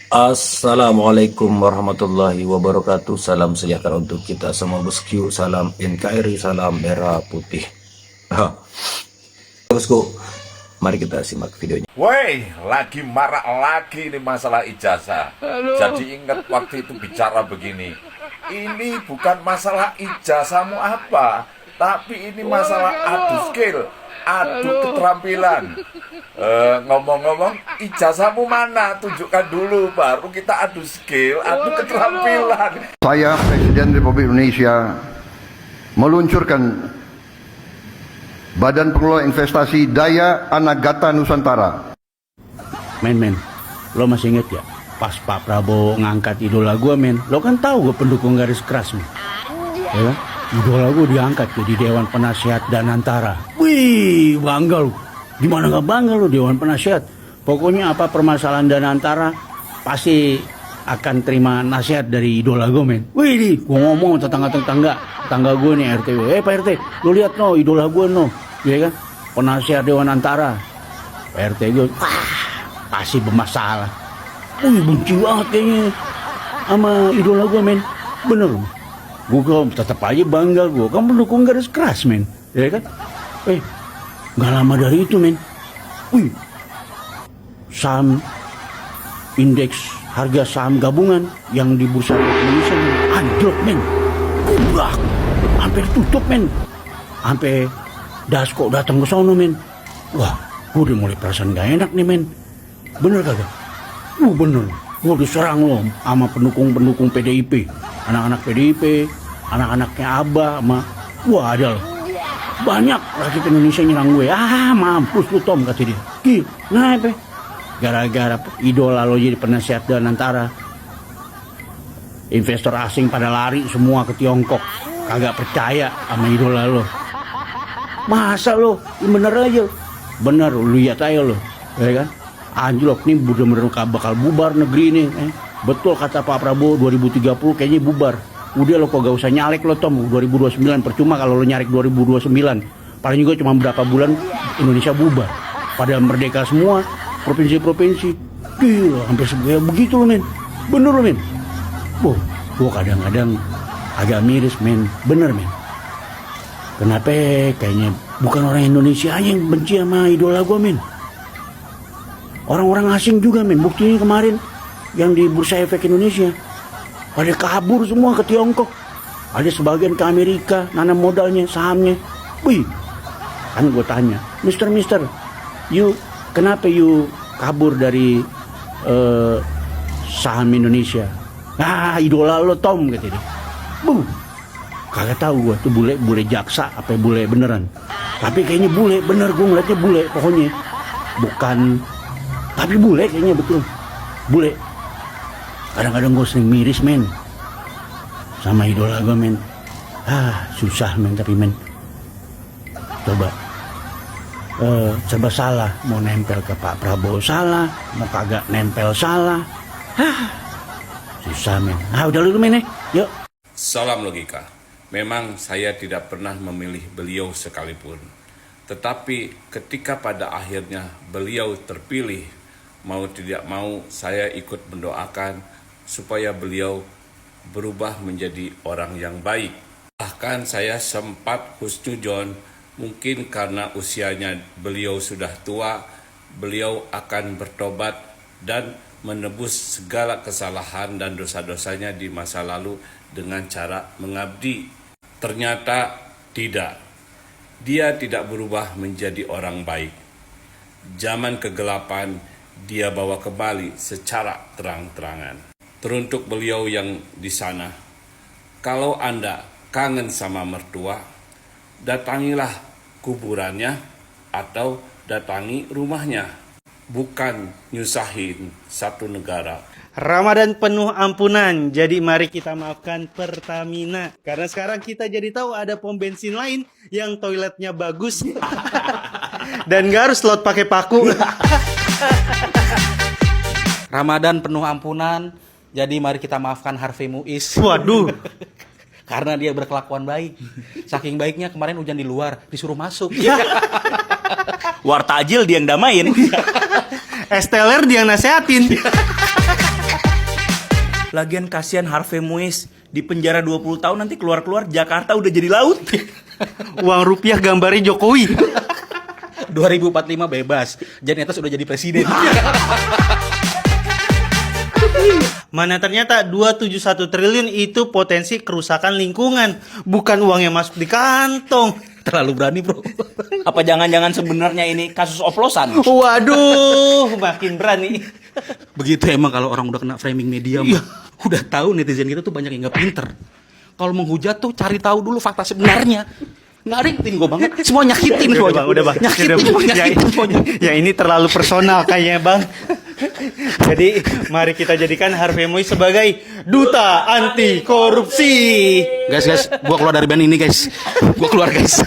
Assalamualaikum warahmatullahi wabarakatuh. Salam sejahtera untuk kita semua bosku. Salam NKRI, salam merah putih. Bosku, mari kita simak videonya. Woi, lagi marak lagi nih masalah ijazah. Jadi ingat waktu itu bicara begini. Ini bukan masalah ijazahmu apa, tapi ini masalah adu skill, adu keterampilan. Ngomong-ngomong, ijazahmu mana? Tunjukkan dulu, baru kita adu skill, adu keterampilan. Saya, Presiden Republik Indonesia, meluncurkan Badan Pengelola Investasi Daya Anagata Nusantara. Men, lo masih inget ya? Pas Pak Prabowo ngangkat idola gue, men. Lo kan tahu gue pendukung garis keras, men. Ya kan? Idola gue diangkat tuh di Dewan Penasihat Danantara. Wih, bangga lo. Gimana gak bangga lo Dewan Penasihat? Pokoknya apa permasalahan Danantara, pasti akan terima nasihat dari idola gue, men. Wih, nih, gue ngomong tetangga gue nih RT. Pak RT, lo lihat no, idola gue no. Ya kan? Penasihat Dewan Antara. RT gue, pasti bermasalah. Benci banget kayaknya sama idola gue, men. Bener. Gue tetap aja bangga gue. Kan pendukung garis keras, men. Ya kan? Gak lama dari itu, men. Saham indeks harga saham gabungan yang di Bursa Efek Indonesia anjlok, men. Hampir tutup, men. Sampai Dasko datang ke sono, men. Wah, gue udah mulai perasaan gak enak nih, men. Bener kagak? Bener. Gue diserang loh sama pendukung PDIP. Anak-anak PDIP, anak-anaknya Abah, sama... Wah, ada loh. Banyak rakyat Indonesia nyerang gue. Mampus lu, Tom, kata dia. Kenapa? Gara-gara idola lo jadi penasihat Danantara. Investor asing pada lari semua ke Tiongkok. Kagak percaya sama idola lo. Masa lo? Bener aja. Bener, lu lihat aja lo. Ya kan? Anjlok nih bener-bener bakal bubar negeri ini. Betul kata Pak Prabowo 2030 kayaknya bubar. Udah lo kok gak usah nyalek lo, Tom. 2029 percuma kalau lo nyalek 2029. Paling juga cuma berapa bulan Indonesia bubar. Pada merdeka semua provinsi-provinsi. Gila, hampir segala begitu lo, men. Bener lo, men. Gue kadang-kadang agak miris, men. Bener, men. Kenapa kayaknya bukan orang Indonesia aja yang benci sama idola gue, men. Orang-orang asing juga, men. Buktinya kemarin yang di Bursa Efek Indonesia pada kabur semua ke Tiongkok. Ada sebagian ke Amerika, nanam modalnya, sahamnya. Kan gue tanya, Mister, you kenapa you kabur dari saham Indonesia? Idola lo, Tom, kata dia. Kagak tahu gue tuh bule jaksa apa bule beneran. Tapi kayaknya bule bener, gue ngeliatnya bule pokoknya. Bukan, tapi bule kayaknya, betul. Bule. Kadang-kadang gue sering miris, men. Sama idola gue, men. Susah, men, tapi, men. Coba. Coba salah. Mau nempel ke Pak Prabowo salah. Mau kagak nempel salah. Susah, men. Udah dulu, men, yuk. Salam logika. Memang saya tidak pernah memilih beliau sekalipun. Tetapi ketika pada akhirnya beliau terpilih, mau tidak mau saya ikut mendoakan supaya beliau berubah menjadi orang yang baik. Bahkan saya sempat husnudzon, mungkin karena usianya beliau sudah tua, beliau akan bertobat dan menebus segala kesalahan dan dosa-dosanya di masa lalu dengan cara mengabdi. Ternyata tidak. Dia tidak berubah menjadi orang baik. Zaman kegelapan dia bawa kembali secara terang-terangan. Teruntuk beliau yang di sana, kalau Anda kangen sama mertua, datangilah kuburannya atau datangi rumahnya. Bukan nyusahin satu negara. Ramadan penuh ampunan, jadi mari kita maafkan Pertamina. Karena sekarang kita jadi tahu ada pom bensin lain yang toiletnya bagus dan gak harus slot pakai paku. Ramadan penuh ampunan, jadi mari kita maafkan Harvey Muiz. Waduh. Karena dia berkelakuan baik. Saking baiknya kemarin hujan di luar, disuruh masuk. Wartajil dia yang damain. Esteller dia nasehatin. Lagian kasihan Harvey Muiz di penjara 20 tahun nanti keluar-keluar Jakarta udah jadi laut. Uang rupiah gambarnya Jokowi. 2045 bebas. Janitas udah jadi presiden. Mana ternyata 271 triliun itu potensi kerusakan lingkungan, bukan uang yang masuk di kantong. Terlalu berani, bro. Apa jangan-jangan sebenarnya ini kasus oplosan? Waduh, makin berani. Begitu emang kalau orang udah kena framing media mah. Udah tahu netizen kita tuh banyak yang nggak pinter. Kalau menghujat tuh cari tahu dulu fakta sebenarnya. Ngaritin gue banget. Semua nyakitin semuanya. Udah bang. Nyakitin semuanya. Ya ini terlalu personal kayaknya bang. Jadi mari kita jadikan Harvey Muiz sebagai duta anti korupsi. Guys, gua keluar dari band ini, guys. Gua keluar, guys.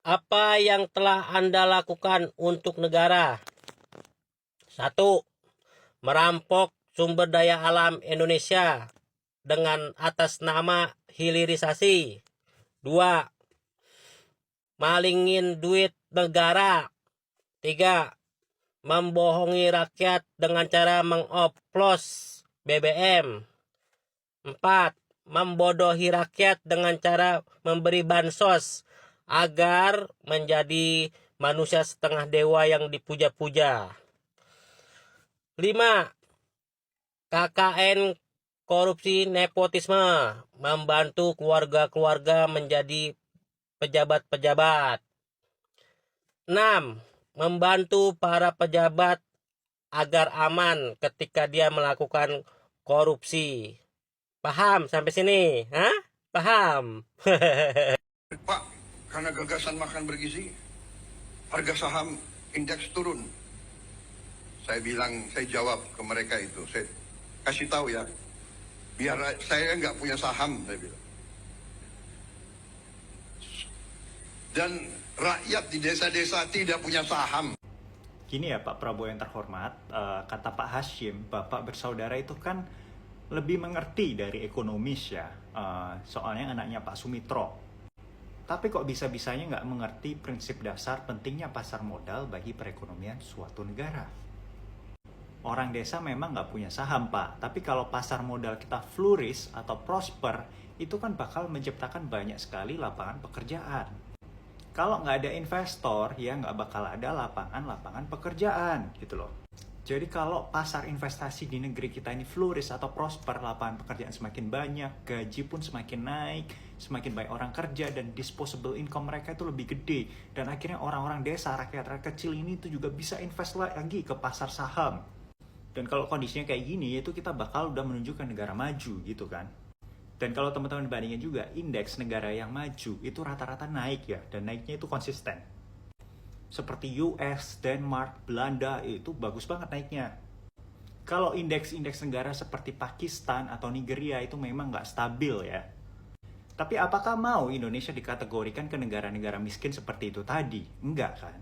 Apa yang telah Anda lakukan untuk negara? 1. Merampok sumber daya alam Indonesia dengan atas nama hilirisasi. 2. Malingin duit negara. 3. Membohongi rakyat dengan cara mengoplos BBM. 4. Membodohi rakyat dengan cara memberi bansos agar menjadi manusia setengah dewa yang dipuja-puja. 5. KKN korupsi nepotisme, membantu keluarga-keluarga menjadi pejabat-pejabat. 6. Membantu para pejabat agar aman ketika dia melakukan korupsi. Paham sampai sini? Hah? Paham? Pak, karena gagasan makan bergizi, harga saham indeks turun. Saya jawab ke mereka itu, saya kasih tahu ya, biar saya nggak punya saham, saya bilang. Dan rakyat di desa-desa tidak punya saham. Gini ya Pak Prabowo yang terhormat, kata Pak Hashim, Bapak bersaudara itu kan lebih mengerti dari ekonomis ya, soalnya anaknya Pak Sumitro. Tapi kok bisa-bisanya nggak mengerti prinsip dasar pentingnya pasar modal bagi perekonomian suatu negara. Orang desa memang nggak punya saham Pak, tapi kalau pasar modal kita flourish atau prosper, itu kan bakal menciptakan banyak sekali lapangan pekerjaan. Kalau nggak ada investor, ya nggak bakal ada lapangan-lapangan pekerjaan gitu loh. Jadi kalau pasar investasi di negeri kita ini flourish atau prosper, lapangan pekerjaan semakin banyak, gaji pun semakin naik, semakin banyak orang kerja, dan disposable income mereka itu lebih gede. Dan akhirnya orang-orang desa, rakyat-rakyat kecil ini itu juga bisa invest lagi ke pasar saham. Dan kalau kondisinya kayak gini, itu kita bakal udah menunjukkan negara maju gitu kan. Dan kalau teman-teman bandingin juga, indeks negara yang maju itu rata-rata naik ya, dan naiknya itu konsisten. Seperti US, Denmark, Belanda itu bagus banget naiknya. Kalau indeks-indeks negara seperti Pakistan atau Nigeria itu memang nggak stabil ya. Tapi apakah mau Indonesia dikategorikan ke negara-negara miskin seperti itu tadi? Enggak kan?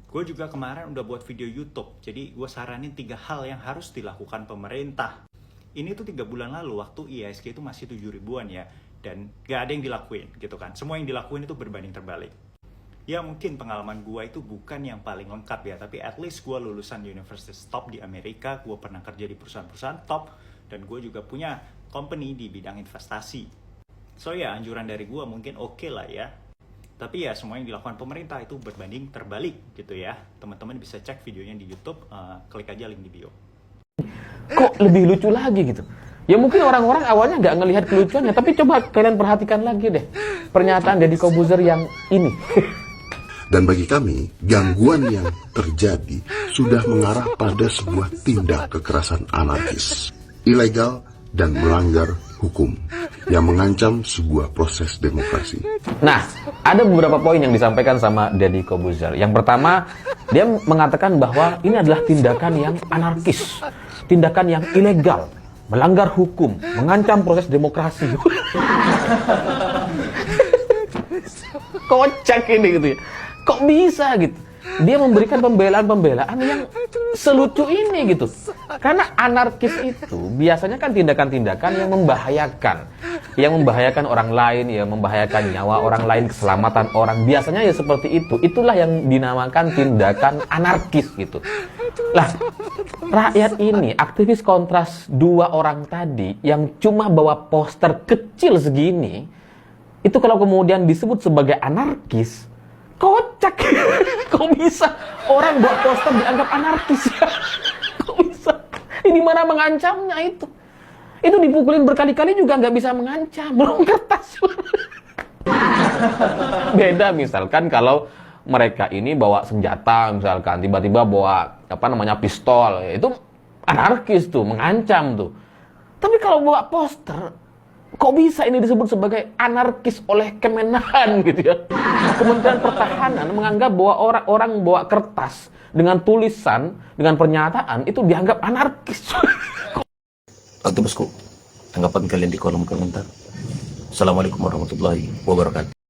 Gue juga kemarin udah buat video YouTube, jadi gue saranin 3 hal yang harus dilakukan pemerintah. Ini tuh 3 bulan lalu waktu IHSG itu masih 7 ribuan ya, dan gak ada yang dilakuin gitu kan. Semua yang dilakuin itu berbanding terbalik. Ya mungkin pengalaman gue itu bukan yang paling lengkap ya, tapi at least gue lulusan universitas top di Amerika, gue pernah kerja di perusahaan-perusahaan top, dan gue juga punya company di bidang investasi. So ya anjuran dari gue mungkin oke lah ya. Tapi ya semua yang dilakukan pemerintah itu berbanding terbalik gitu ya. Teman-teman bisa cek videonya di YouTube, klik aja link di bio. Kok lebih lucu lagi gitu? Ya mungkin orang-orang awalnya nggak ngelihat kelucuannya, tapi coba kalian perhatikan lagi deh pernyataan Deddy Corbuzier yang ini. Dan bagi kami, gangguan yang terjadi sudah mengarah pada sebuah tindak kekerasan anarkis, ilegal dan melanggar hukum yang mengancam sebuah proses demokrasi. Nah, ada beberapa poin yang disampaikan sama Deddy Corbuzier. Yang pertama, dia mengatakan bahwa ini adalah tindakan yang anarkis, tindakan yang ilegal, melanggar hukum, mengancam proses demokrasi. Kocak ini gitu ya. Kok bisa gitu? Dia memberikan pembelaan-pembelaan yang selucu ini gitu. Karena anarkis itu biasanya kan tindakan-tindakan yang membahayakan. yang membahayakan orang lain, ya membahayakan nyawa orang lain, keselamatan orang. Biasanya ya seperti itu. Itulah yang dinamakan tindakan anarkis gitu. Lah, rakyat ini, aktivis kontras 2 orang tadi yang cuma bawa poster kecil segini, itu kalau kemudian disebut sebagai anarkis, kocak. Kok bisa orang bawa poster dianggap anarkis ya? Kok bisa? Ini mana mengancamnya itu? Itu dipukulin berkali-kali juga nggak bisa mengancam, belum kertas. Beda misalkan kalau mereka ini bawa senjata, misalkan tiba-tiba bawa pistol, itu anarkis tuh, mengancam tuh. Tapi kalau bawa poster, kok bisa ini disebut sebagai anarkis oleh Kemenhan gitu ya? Kementerian Pertahanan menganggap bahwa orang bawa kertas dengan tulisan, dengan pernyataan itu dianggap anarkis. Oke bosku, tanggapan kalian di kolom komentar. Assalamualaikum warahmatullahi wabarakatuh.